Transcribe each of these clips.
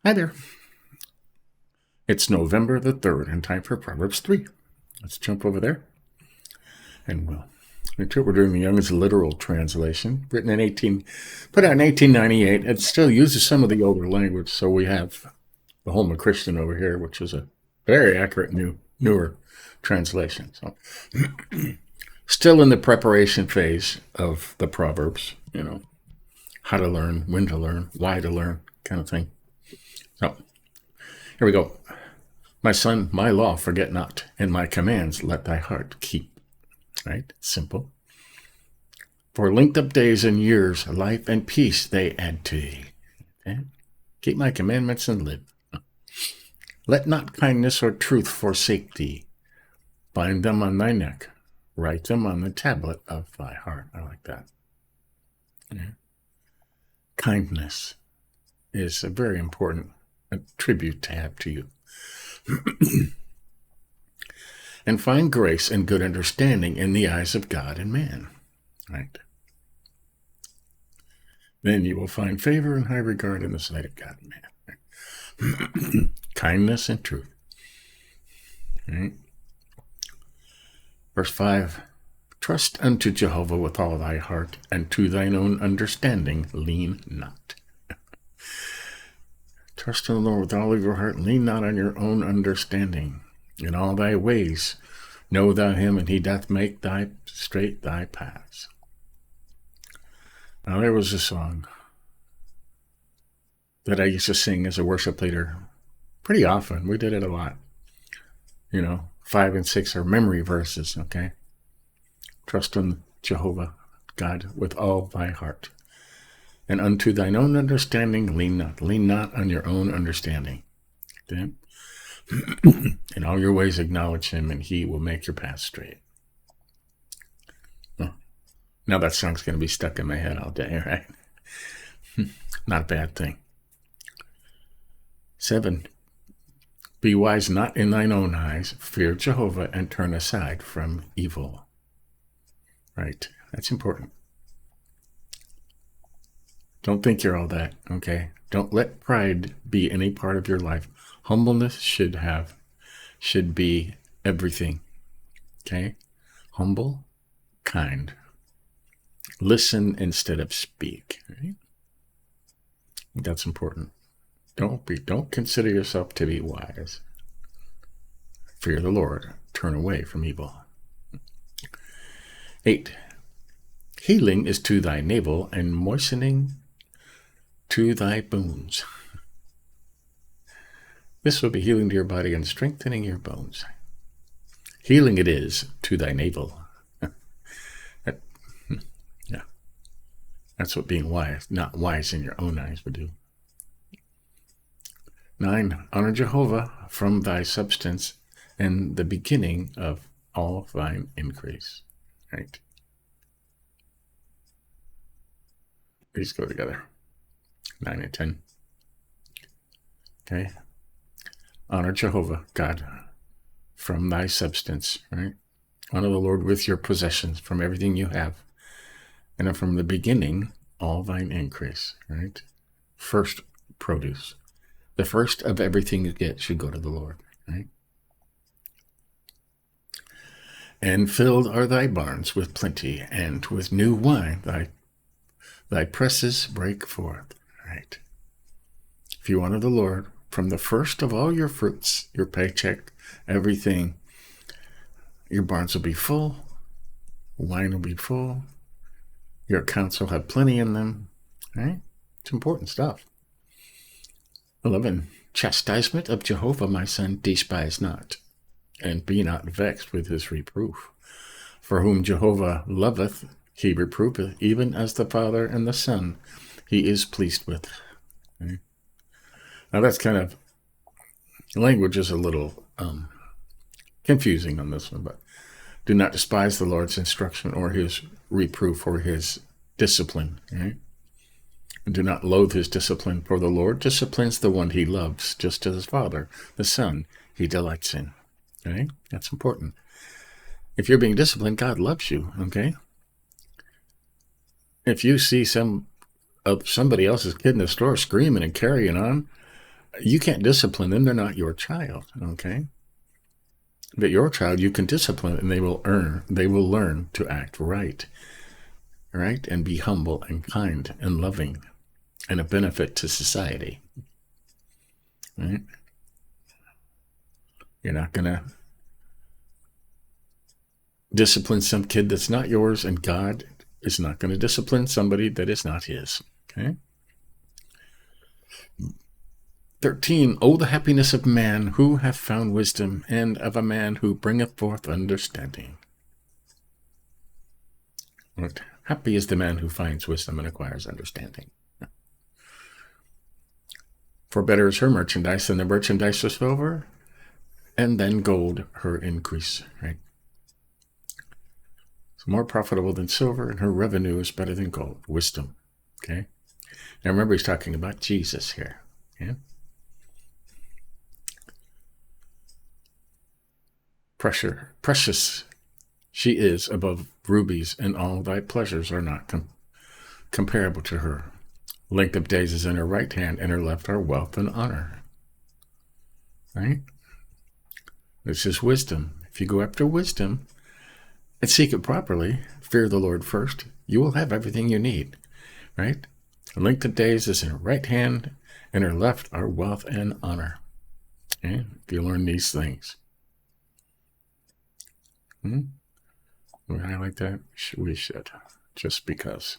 Hi there. It's November the 3rd and time for Proverbs 3. Let's jump over there. And we're doing the Young's literal translation, put out in 1898. It still uses some of the older language, so we have the Home Christian over here, which is a very accurate newer translation. So still in the preparation phase of the Proverbs, how to learn, when to learn, why to learn, kind of thing. So here we go. My son, my law forget not, and my commands let thy heart keep. Right? Simple. For linked up days and years, life and peace they add to thee. Okay? Keep my commandments and live. Let not kindness or truth forsake thee. Bind them on thy neck. Write them on the tablet of thy heart. I like that. Yeah. Kindness is a very important tribute to have to you. And find grace and good understanding in the eyes of God and man. Right? Then you will find favor and high regard in the sight of God and man. Right? Kindness and truth. Right? Verse 5, trust unto Jehovah with all thy heart, and to thine own understanding lean not. Trust in the Lord with all of your heart, and lean not on your own understanding. In all thy ways know thou him, and he doth make thy straight thy paths. Now there was a song that I used to sing as a worship leader pretty often. We did it a lot. 5 and 6 are memory verses, okay? Trust in Jehovah, God, with all thy heart. And unto thine own understanding lean not. Lean not on your own understanding. Okay? In all your ways acknowledge him, and he will make your path straight. Oh, now that song's going to be stuck in my head all day, right? Not a bad thing. 7, be wise not in thine own eyes. Fear Jehovah and turn aside from evil. Right? That's important. Don't think you're all that, okay? Don't let pride be any part of your life. Humbleness should be everything, okay? Humble, kind. Listen instead of speak, right? That's important. Don't consider yourself to be wise. Fear the Lord. Turn away from evil. 8, healing is to thy navel, and moistening to thy bones. This will be healing to your body and strengthening your bones. Healing it is to thy navel. Yeah. That's what being wise, not wise in your own eyes, would do. 9, honor Jehovah from thy substance and the beginning of all thine increase. Right? These go together. 9 and 10. Okay. Honor Jehovah, God, from thy substance, right? Honor the Lord with your possessions, from everything you have. And from the beginning, all thine increase, right? First produce. The first of everything you get should go to the Lord, right? And filled are thy barns with plenty, and with new wine thy presses break forth, right? If you honor the Lord, from the first of all your fruits, your paycheck, everything, your barns will be full, wine will be full, your accounts will have plenty in them, right? It's important stuff. 11, chastisement of Jehovah, my son, despise not, and be not vexed with his reproof. For whom Jehovah loveth, he reproveth, even as the Father and the Son he is pleased with. Okay? Now that's kind of, language is a little confusing on this one, but do not despise the Lord's instruction or his reproof or his discipline. Right? And do not loathe his discipline, for the Lord disciplines the one he loves, just as his Father, the Son, he delights in. Okay? That's important. If you're being disciplined, God loves you, okay? If you see somebody else's kid in the store screaming and carrying on, You can't discipline them. They're not your child, okay? But your child, you can discipline, and they will learn to act right, and be humble and kind and loving and a benefit to society, right? You're not going to discipline some kid that's not yours, and God is not going to discipline somebody that is not his, okay? 13, oh, the happiness of man who hath found wisdom, and of a man who bringeth forth understanding. Right. Happy is the man who finds wisdom and acquires understanding. For better is her merchandise than the merchandise of silver, and then gold her increase, right? It's more profitable than silver, and her revenue is better than gold. Wisdom, okay? Now remember, he's talking about Jesus here, yeah? Precious she is above rubies, and all thy pleasures are not comparable to her. Length of days is in her right hand, and her left are wealth and honor. Right? This is wisdom. If you go after wisdom and seek it properly, fear the Lord first, you will have everything you need. Right? Length of days is in her right hand, and her left are wealth and honor. Okay? If you learn these things. We highlight that? We should, just because.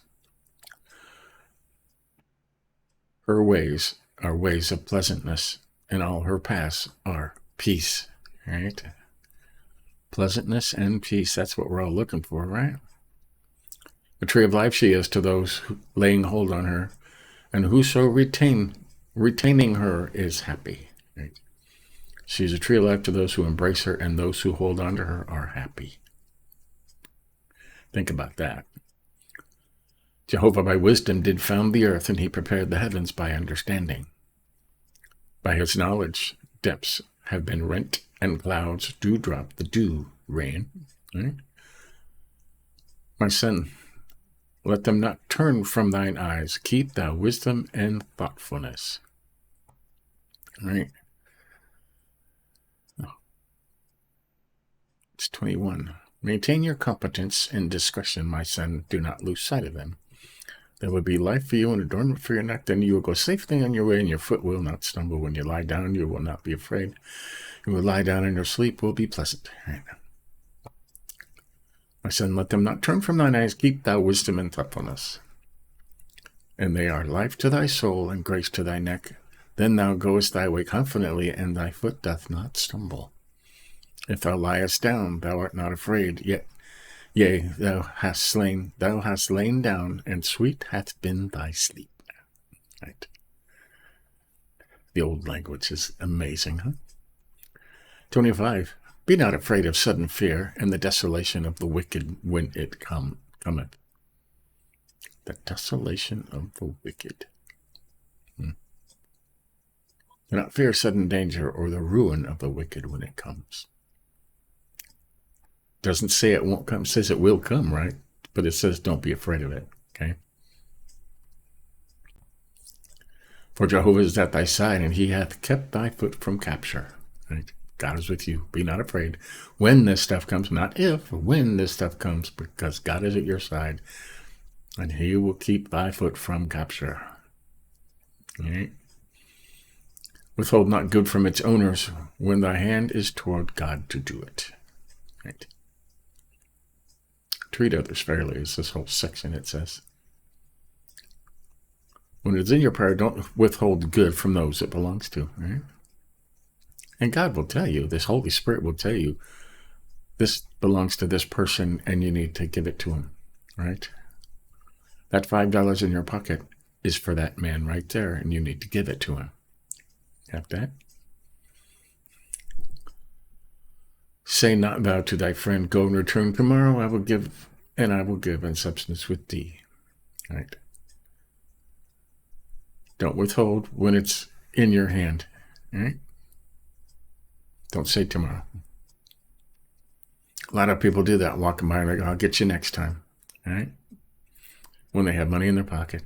Her ways are ways of pleasantness, and all her paths are peace, right? Pleasantness and peace, that's what we're all looking for, right? The tree of life she is to those laying hold on her, and whoso retaining her is happy, right? She's a tree of life to those who embrace her, and those who hold on to her are happy. Think about that. Jehovah by wisdom did found the earth, and he prepared the heavens by understanding. By his knowledge, depths have been rent, and clouds do drop the dew rain. Right? My son, let them not turn from thine eyes. Keep thou wisdom and thoughtfulness. Right? Oh. It's 21. Maintain your competence and discretion, my son. Do not lose sight of them. There will be life for you and adornment for your neck. Then you will go safely on your way, and your foot will not stumble. When you lie down, you will not be afraid. You will lie down, and your sleep will be pleasant. Right. My son, let them not turn from thine eyes. Keep thou wisdom and thoughtfulness. And they are life to thy soul and grace to thy neck. Then thou goest thy way confidently, and thy foot doth not stumble. If thou liest down, thou art not afraid, yea, thou hast lain down, and sweet hath been thy sleep. Right. The old language is amazing, huh? 25. Be not afraid of sudden fear, and the desolation of the wicked when it cometh. The desolation of the wicked. Do not fear sudden danger or the ruin of the wicked when it comes. Doesn't say it won't come, it says it will come, right? But it says don't be afraid of it, okay? For Jehovah is at thy side, and he hath kept thy foot from capture, right? God is with you. Be not afraid when this stuff comes, not if, when this stuff comes, because God is at your side, and he will keep thy foot from capture. Right? Withhold not good from its owners when thy hand is toward God to do it. Right? Treat others fairly is this whole section, it says. When it's in your power, don't withhold good from those it belongs to. Right? And God will tell you, this Holy Spirit will tell you, this belongs to this person and you need to give it to him. Right? That $5 in your pocket is for that man right there, and you need to give it to him. Got that? Say not thou to thy friend, go and return tomorrow, I will give in substance with thee. Right? Don't withhold when it's in your hand. Right? Don't say tomorrow. A lot of people do that, walking by like, I'll get you next time. Right? When they have money in their pocket.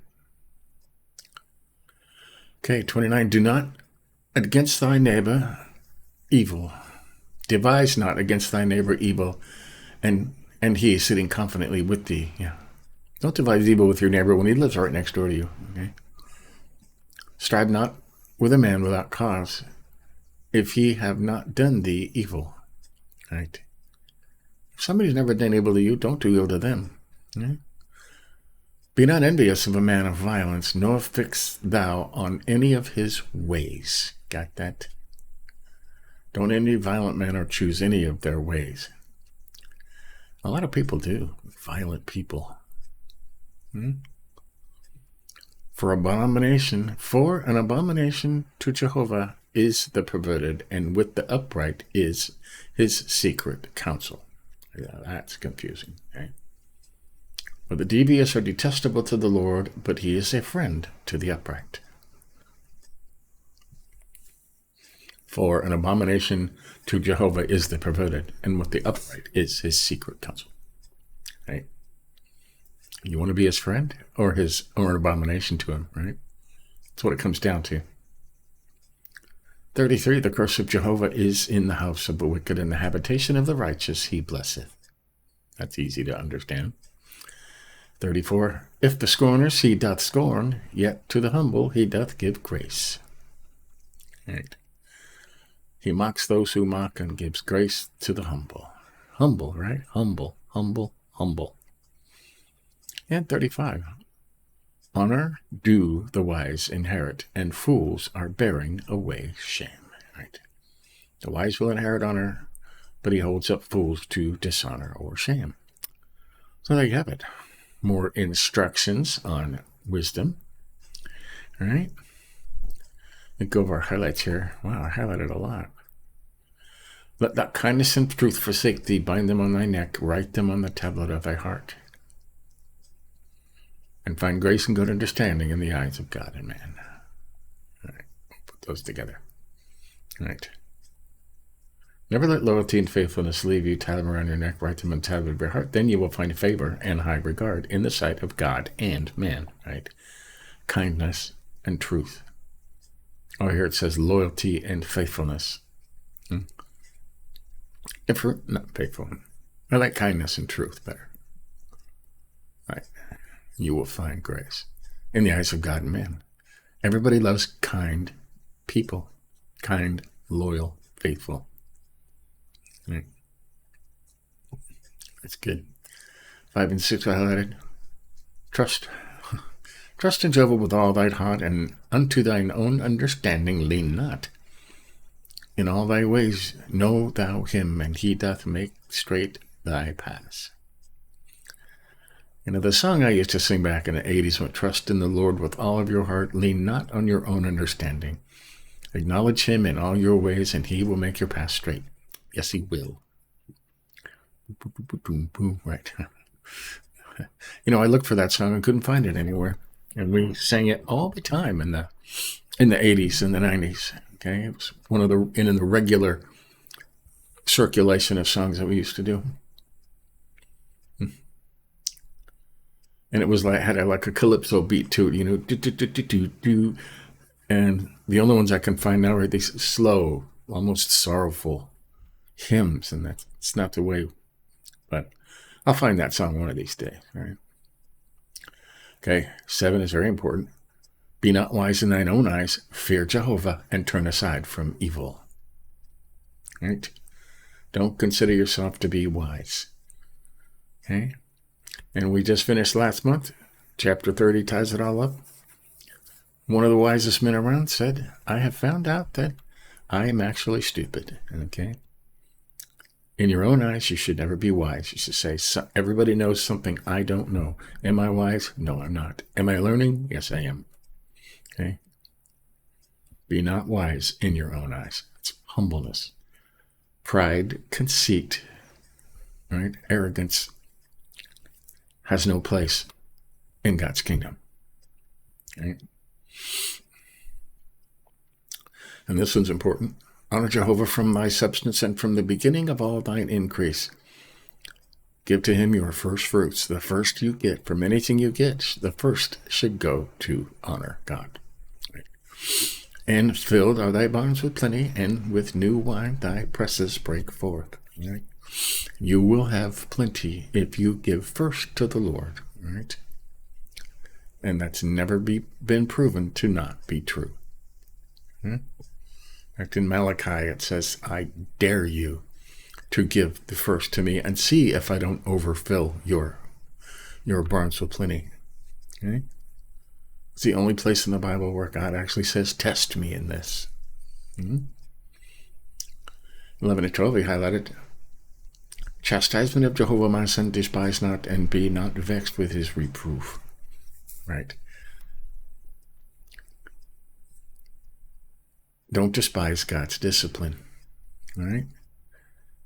Okay, 29, do not against thy neighbor evil. Devise not against thy neighbor evil, and he is sitting confidently with thee. Yeah. Don't devise evil with your neighbor when he lives right next door to you. Okay. Strive not with a man without cause, if he have not done thee evil. Right. If somebody's never done evil to you, don't do evil to them. Right? Be not envious of a man of violence, nor fix thou on any of his ways. Got that? Don't envy violent men or choose any of their ways. A lot of people do. Violent people. For an abomination to Jehovah is the perverted, and with the upright is his secret counsel. Yeah, that's confusing. Okay? For the devious are detestable to the Lord, but he is a friend to the upright. For an abomination to Jehovah is the perverted, and with the upright is his secret counsel. Right? You want to be his friend or an abomination to him, right? That's what it comes down to. 33, the curse of Jehovah is in the house of the wicked, and the habitation of the righteous he blesseth. That's easy to understand. 34, if the scorners he doth scorn, yet to the humble he doth give grace. Right. He mocks those who mock and gives grace to the humble. Humble, right? Humble, humble, humble. And 35, honor do the wise inherit, and fools are bearing away shame. Right. The wise will inherit honor, but he holds up fools to dishonor or shame. So there you have it. More instructions on wisdom. All right. Let's go over our highlights here. Wow, I highlighted a lot. Let that kindness and truth forsake thee. Bind them on thy neck. Write them on the tablet of thy heart. And find grace and good understanding in the eyes of God and man. All right. Put those together. All right. Never let loyalty and faithfulness leave you. Tie them around your neck, write them on the tablet of your heart. Then you will find favor and high regard in the sight of God and man, right? Kindness and truth. Oh, here it says loyalty and faithfulness. If we're not faithful, I like kindness and truth better. Right. You will find grace in the eyes of God and man. Everybody loves kind people. Kind, loyal, faithful. Right. That's good. 5 and 6 I highlighted. Trust. Trust in Jehovah with all thine heart, and unto thine own understanding lean not. In all thy ways know thou him, and he doth make straight thy paths. You know, the song I used to sing back in the 80s went, trust in the Lord with all of your heart, lean not on your own understanding. Acknowledge him in all your ways, and he will make your path straight. Yes, he will. Right. You know, I looked for that song and couldn't find it anywhere. And we sang it all the time in the 80s and the 90s. Okay, it was one of in the regular circulation of songs that we used to do. And it was had like a calypso beat to it, you know, do, do, do, do, do, do. And the only ones I can find now are these slow, almost sorrowful hymns, and it's not the way, but I'll find that song one of these days. All right. Okay, 7 is very important. Be not wise in thine own eyes, fear Jehovah, and turn aside from evil. Right? Don't consider yourself to be wise. Okay? And we just finished last month. Chapter 30 ties it all up. One of the wisest men around said, I have found out that I am actually stupid. Okay? In your own eyes, you should never be wise. You should say, everybody knows something I don't know. Am I wise? No, I'm not. Am I learning? Yes, I am. Okay? Be not wise in your own eyes. It's humbleness. Pride, conceit, right? Arrogance has no place in God's kingdom. Right? And this one's important. Honor Jehovah from thy substance and from the beginning of all thine increase. Give to him your first fruits. The first you get, from anything you get, the first should go to honor God. Right. And filled are thy barns with plenty, and with new wine thy presses break forth. Right? You will have plenty if you give first to the Lord. Right? And that's never been proven to not be true. In fact, in Malachi it says, I dare you to give the first to me and see if I don't overfill your barns with plenty. Okay? It's the only place in the Bible where God actually says, test me in this. 11 and 12, we highlighted, chastisement of Jehovah my son, despise not, and be not vexed with his reproof. Right? Don't despise God's discipline. Right?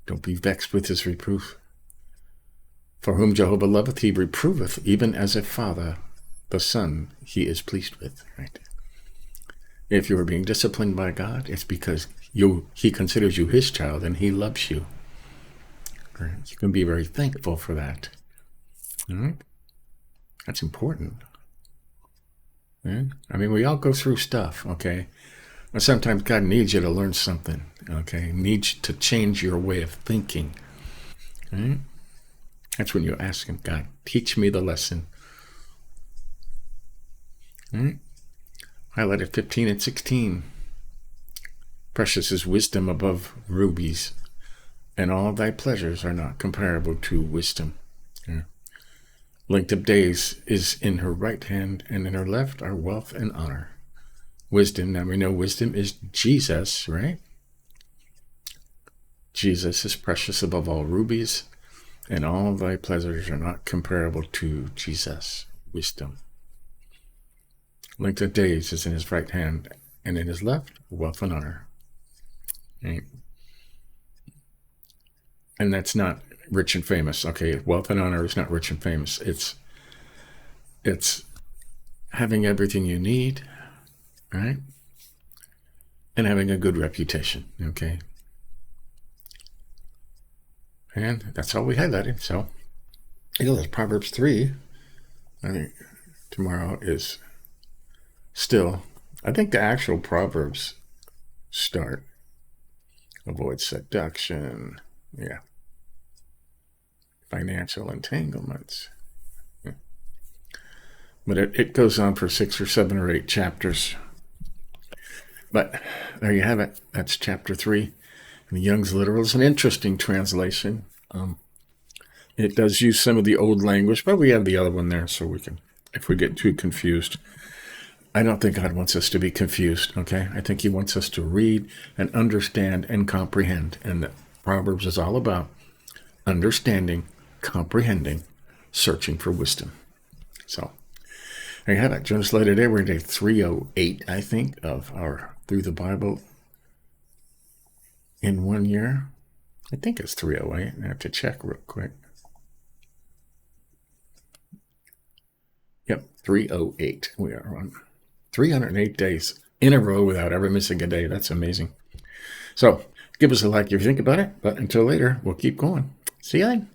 Don't be vexed with his reproof. For whom Jehovah loveth, he reproveth, even as a father the son he is pleased with. Right? If you are being disciplined by God, it's because he considers you his child and he loves you. Right? You can be very thankful for that. Right? That's important. Right? I mean, we all go through stuff, okay? And sometimes God needs you to learn something, okay? Needs to change your way of thinking. Right? That's when you ask him, God, teach me the lesson. Right? Highlighted 15 and 16. Precious is wisdom above rubies, and all thy pleasures are not comparable to wisdom. Yeah. Length of days is in her right hand, and in her left are wealth and honor. Wisdom, now we know wisdom is Jesus, right? Jesus is precious above all rubies, and all thy pleasures are not comparable to Jesus, wisdom. Length of days is in his right hand, and in his left, wealth and honor. Right? And that's not rich and famous. Okay, wealth and honor is not rich and famous. It's having everything you need, right? And having a good reputation, okay? And that's all we highlighted. So, there's Proverbs 3. I think tomorrow is still, I think the actual Proverbs start. Avoid seduction. Yeah. Financial entanglements. Yeah. But it goes on for 6 or 7 or 8 chapters. But there you have it. That's chapter 3. And the Young's Literal is an interesting translation. It does use some of the old language, but we have the other one there so we can, if we get too confused. I don't think God wants us to be confused, okay? I think he wants us to read and understand and comprehend. And the Proverbs is all about understanding, comprehending, searching for wisdom. So, there you have it. Join us later today. We're in day 308, I think, of our Through the Bible in 1 year. I think it's 308. I have to check real quick. Yep, 308. We are on 308 days in a row without ever missing a day. That's amazing. So, give us a like if you think about it. But until later, we'll keep going. See you then.